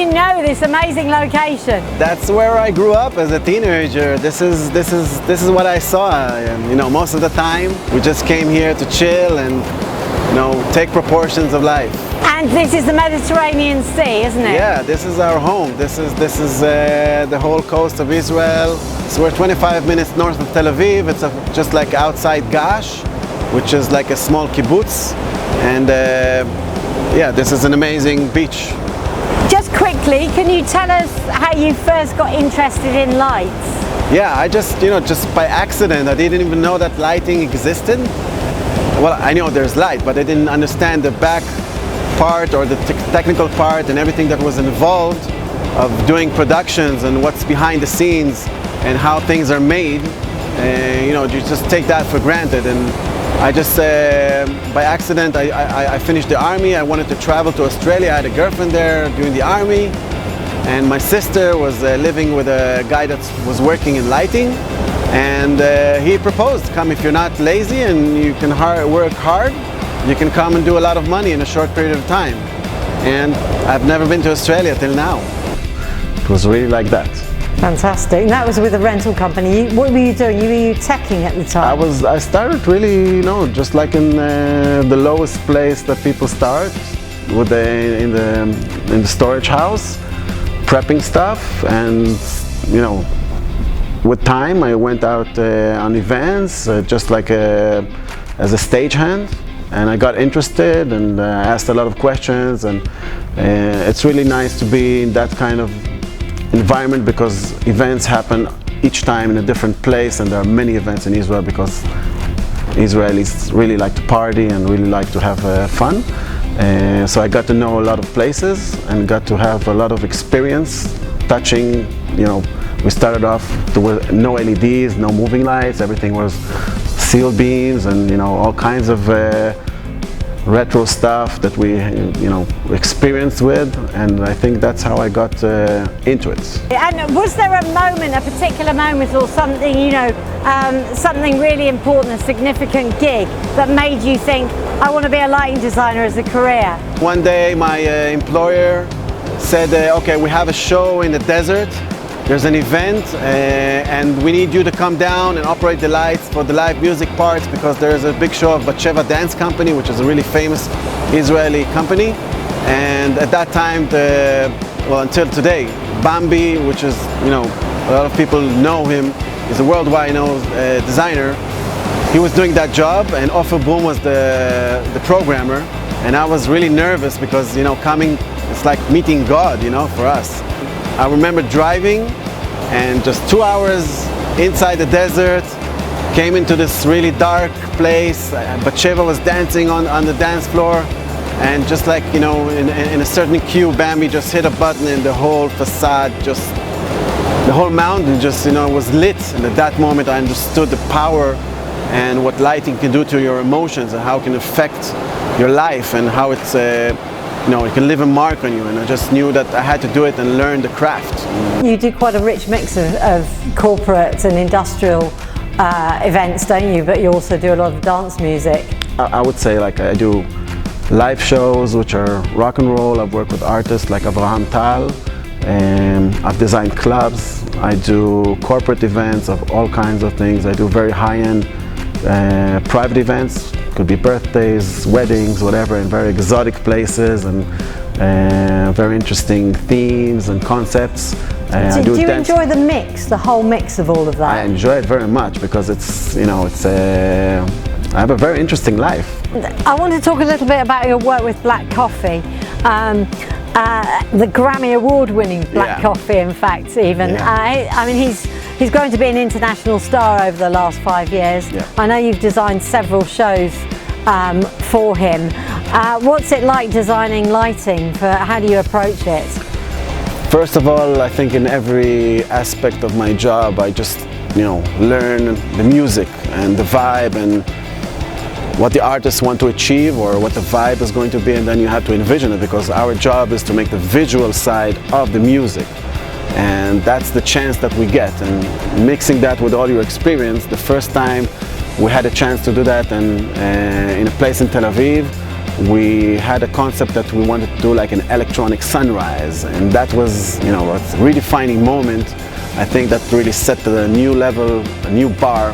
you know this amazing location? That's where I grew up as a teenager. This is what I saw. And, you know, most of the time we just came here to chill and, you know, take proportions of life. And this is the Mediterranean Sea, isn't it? Yeah, this is our home. This is the whole coast of Israel. So we're 25 minutes north of Tel Aviv. It's just like outside Gash, which is like a small kibbutz. And yeah, this is an amazing beach. Just quickly, can you tell us how you first got interested in lights? Yeah, I just, you know, just by accident, I didn't even know that lighting existed. Well, I know there's light, but I didn't understand the back part or the technical part and everything that was involved of doing productions and what's behind the scenes and how things are made. You know, you just take that for granted. And I just, by accident, I finished the army. I wanted to travel to Australia. I had a girlfriend there during the army. And my sister was living with a guy that was working in lighting. And he proposed, come if you're not lazy and you can work hard, you can come and do a lot of money in a short period of time. And I've never been to Australia till now. It was really like that. Fantastic. And that was with a rental company. What were you doing? Were you teching at the time? I started really, you know, just like in the lowest place that people start, with in the storage house, prepping stuff. And, you know, with time I went out on events, just like as a stagehand. And I got interested and asked a lot of questions, and it's really nice to be in that kind of environment because events happen each time in a different place, and there are many events in Israel because Israelis really like to party and really like to have fun. So I got to know a lot of places and got to have a lot of experience touching, you know, we started off, there were no LEDs, no moving lights, everything was seal beams and, you know, all kinds of retro stuff that we, you know, experienced with, and I think that's how I got into it. And was there a moment, a particular moment or something, you know, something really important, a significant gig that made you think, I want to be a lighting designer as a career? One day my employer said, okay, we have a show in the desert. There's an event and we need you to come down and operate the lights for the live music parts because there's a big show of Batsheva Dance Company, which is a really famous Israeli company. And at that time, well, until today, Bambi, which is, you know, a lot of people know him, is a worldwide known designer. He was doing that job, and Ofer Boom was the programmer. And I was really nervous because, you know, coming, it's like meeting God, you know, for us. I remember driving and just 2 hours inside the desert, came into this really dark place. Batsheva was dancing on the dance floor, and just like, you know, in a certain cue, Bambi just hit a button and the whole facade, just the whole mountain just, you know, was lit. And at that moment I understood the power and what lighting can do to your emotions and how it can affect your life and how it's you know, it can leave a mark on you, and I just knew that I had to do it and learn the craft. You do quite a rich mix of corporate and industrial events, don't you? But you also do a lot of dance music. I would say, like, I do live shows which are rock and roll. I've worked with artists like Avraham Tal, and I've designed clubs. I do corporate events of all kinds of things. I do very high-end private events. Could be birthdays, weddings, whatever, in very exotic places and very interesting themes and concepts. Do you enjoy the mix, the whole mix of all of that? I enjoy it very much because it's, you know, it's I have a very interesting life. I want to talk a little bit about your work with Black Coffee. The Grammy award-winning Black Coffee, in fact, even. Yeah. I mean, he's grown to be an international star over the last 5 years. Yeah. I know you've designed several shows for him. What's it like designing lighting? How do you approach it? First of all, I think in every aspect of my job, I just, you know, learn the music and the vibe and what the artists want to achieve or what the vibe is going to be, and then you have to envision it because our job is to make the visual side of the music. And that's the chance that we get, and mixing that with all your experience. The first time we had a chance to do that in a place in Tel Aviv, we had a concept that we wanted to do like an electronic sunrise, and that was, you know, a redefining moment. I think that really set the new level, a new bar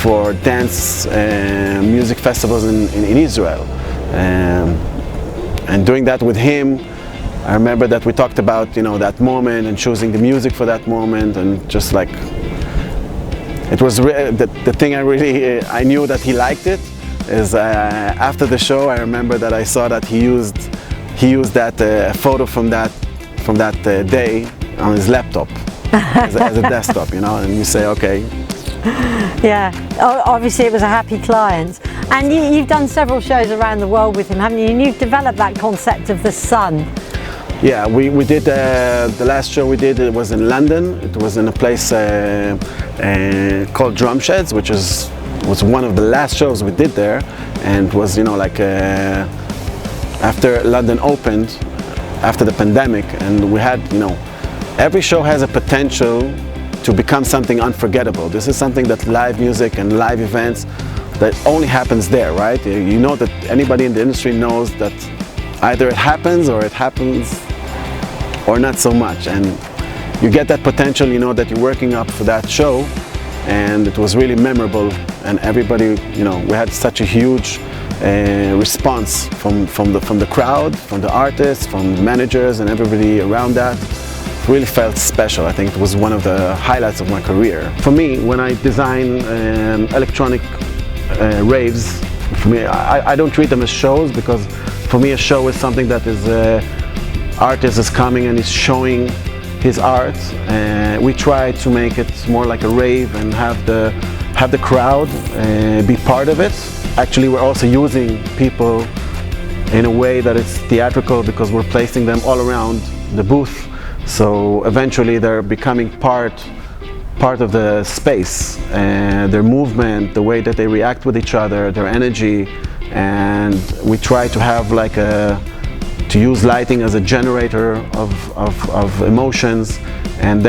for dance music festivals in Israel. And doing that with him, I remember that we talked about, you know, that moment and choosing the music for that moment, and just like, it was the thing I knew that he liked it is after the show. I remember that I saw that he used that photo from that day on his laptop as a desktop, you know, and you say, okay. Yeah, obviously it was a happy client. And you've done several shows around the world with him, haven't you? And you've developed that concept of the sun. Yeah, we did, the last show we did, it was in London. It was in a place called Drum Sheds, which was one of the last shows we did there. And it was, you know, like after London opened, after the pandemic, and we had, you know, every show has a potential to become something unforgettable. This is something that live music and live events, that only happens there, right? You know that anybody in the industry knows that either it happens or or not so much. And you get that potential, you know, that you're working up for that show, and it was really memorable. And everybody, you know, we had such a huge response from the crowd, from the artists, from the managers, and everybody around that. It really felt special. I think it was one of the highlights of my career. For me, when I design electronic raves, for me, I don't treat them as shows, because for me a show is something that is artist is coming and is showing his art. We try to make it more like a rave and have the crowd be part of it. Actually, we're also using people in a way that it's theatrical, because we're placing them all around the booth. So eventually they're becoming part of the space, and their movement, the way that they react with each other, their energy. And we try to have like to use lighting as a generator of emotions, and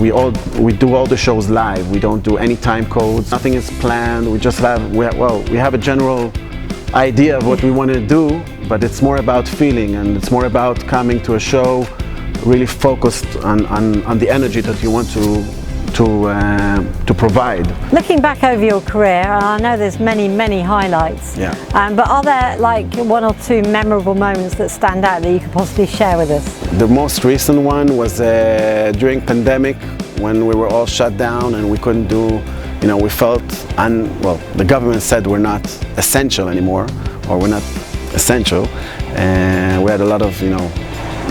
we do all the shows live. We don't do any time codes, nothing is planned. We just we have a general idea of what we want to do, but it's more about feeling, and it's more about coming to a show really focused on the energy that you want to provide. Looking back over your career, and I know there's many highlights, yeah. But are there like one or two memorable moments that stand out that you could possibly share with us? The most recent one was during pandemic, when we were all shut down and we couldn't do, you know, we felt, the government said we're not essential anymore, or we're not essential, and we had a lot of, you know,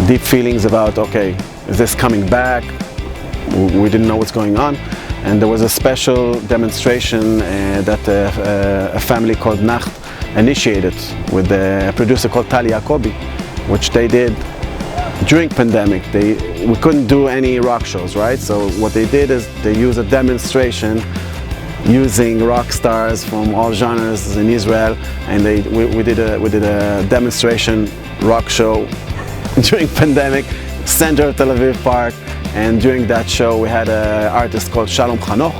deep feelings about, okay, is this coming back? We didn't know what's going on, and there was a special demonstration that a family called Nacht initiated with a producer called Tali Yacobi, which they did during pandemic. We couldn't do any rock shows, right? So what they did is they used a demonstration using rock stars from all genres in Israel, and we did a demonstration rock show during pandemic, center of Tel Aviv Park. And during that show we had an artist called Shalom Chanoch,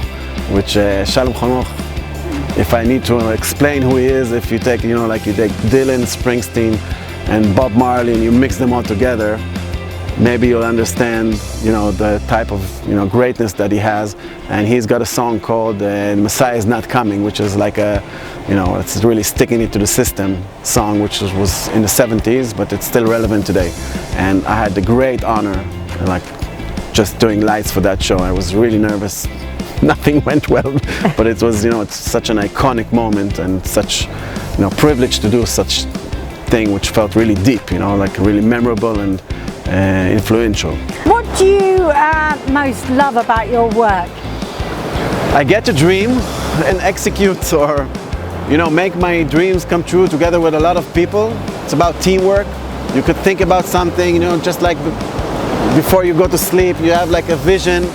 which Shalom Chanoch, if I need to explain who he is, if you take, you know, like you take Dylan, Springsteen and Bob Marley and you mix them all together, maybe you'll understand, you know, the type of, you know, greatness that he has. And he's got a song called Messiah is Not Coming, which is like a, you know, it's really sticking it to the system song, which was in the 70s, but it's still relevant today. And I had the great honor, like, just doing lights for that show. I was really nervous. Nothing went well, but it was, you know, it's such an iconic moment and such, you know, privilege to do such thing, which felt really deep, you know, like really memorable and influential. What do you most love about your work? I get to dream and execute, or, you know, make my dreams come true together with a lot of people. It's about teamwork. You could think about something, you know, just like before you go to sleep, you have like a vision,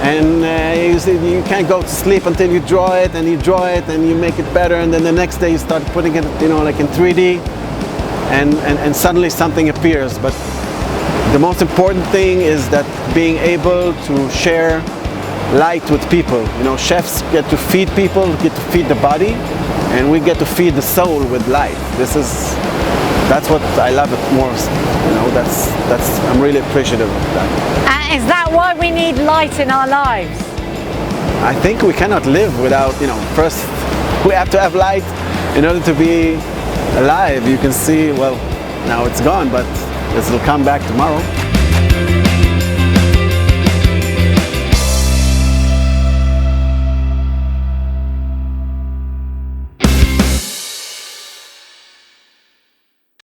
and you can't go to sleep until you draw it, and you draw it and you make it better, and then the next day you start putting it, you know, like in 3D, and suddenly something appears. But the most important thing is that being able to share light with people. You know, chefs get to feed people, get to feed the body, and we get to feed the soul with light. That's what I love it most. You know, I'm really appreciative of that. And is that why we need light in our lives? I think we cannot live without, you know, first we have to have light in order to be alive. You can see, well, now it's gone, but this will come back tomorrow.